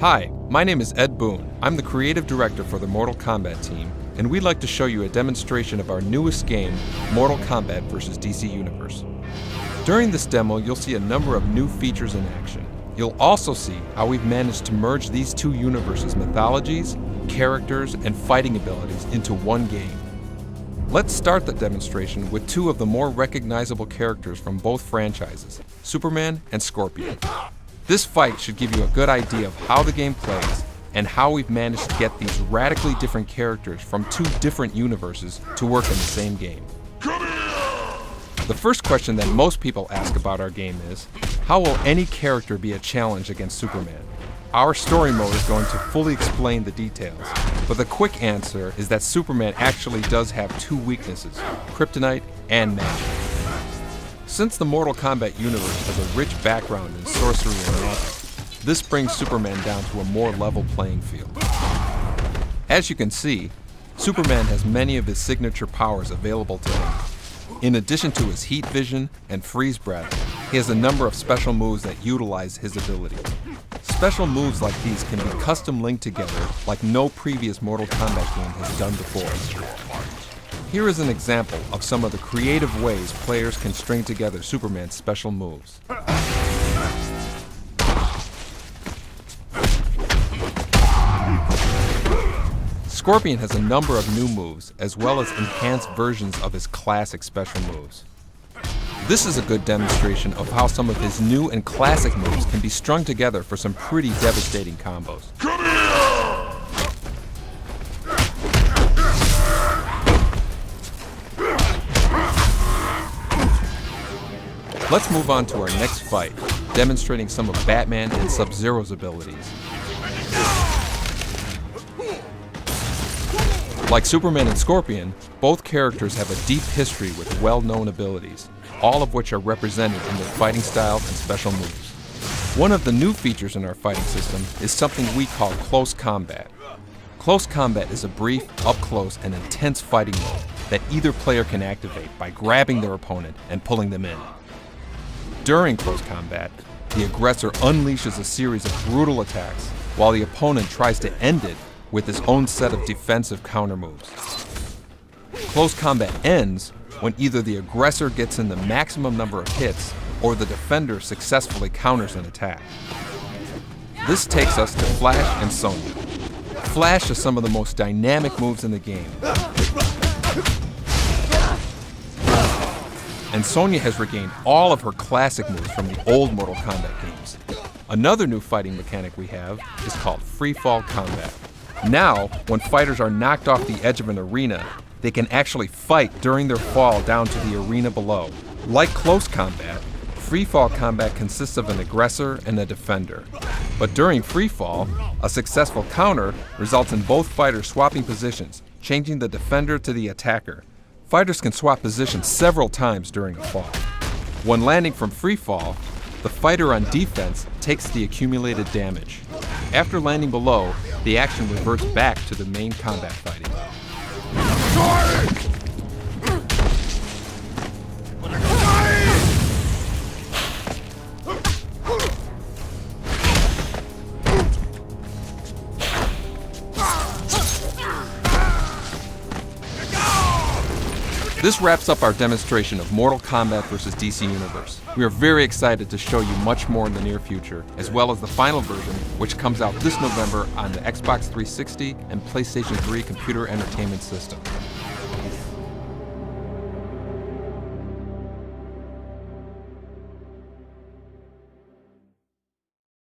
Hi, my name is Ed Boon. I'm the creative director for the Mortal Kombat team, and we'd like to show you a demonstration of our newest game, Mortal Kombat vs. DC Universe. During this demo, you'll see a number of new features in action. You'll also see how we've managed to merge these two universes' mythologies, characters, and fighting abilities into one game. Let's start the demonstration with two of the more recognizable characters from both franchises, Superman and Scorpion. This fight should give you a good idea of how the game plays and how we've managed to get these radically different characters from two different universes to work in the same game. The first question that most people ask about our game is, how will any character be a challenge against Superman? Our story mode is going to fully explain the details, but the quick answer is that Superman actually does have two weaknesses, kryptonite and magic. Since the Mortal Kombat universe has a rich background in sorcery and magic, this brings Superman down to a more level playing field. As you can see, Superman has many of his signature powers available to him. In addition to his heat vision and freeze breath, he has a number of special moves that utilize his ability. Special moves like these can be custom linked together like no previous Mortal Kombat game has done before. Here is an example of some of the creative ways players can string together Superman's special moves. Scorpion has a number of new moves, as well as enhanced versions of his classic special moves. This is a good demonstration of how some of his new and classic moves can be strung together for some pretty devastating combos. Let's move on to our next fight, demonstrating some of Batman and Sub-Zero's abilities. Like Superman and Scorpion, both characters have a deep history with well-known abilities, all of which are represented in their fighting styles and special moves. One of the new features in our fighting system is something we call Close Combat. Close Combat is a brief, up-close, and intense fighting mode that either player can activate by grabbing their opponent and pulling them in. During Close Combat, the aggressor unleashes a series of brutal attacks, while the opponent tries to end it with his own set of defensive counter moves. Close Combat ends when either the aggressor gets in the maximum number of hits or the defender successfully counters an attack. This takes us to Flash and Sonya. Flash has some of the most dynamic moves in the game, and Sonya has regained all of her classic moves from the old Mortal Kombat games. Another new fighting mechanic we have is called Free Fall Combat. Now, when fighters are knocked off the edge of an arena, they can actually fight during their fall down to the arena below. Like Close Combat, Free Fall Combat consists of an aggressor and a defender. But during free fall, a successful counter results in both fighters swapping positions, changing the defender to the attacker. Fighters can swap positions several times during a fall. When landing from free fall, the fighter on defense takes the accumulated damage. After landing below, the action reverts back to the main combat fighting. This wraps up our demonstration of Mortal Kombat vs. DC Universe. We are very excited to show you much more in the near future, as well as the final version, which comes out this November on the Xbox 360 and PlayStation 3 computer entertainment system.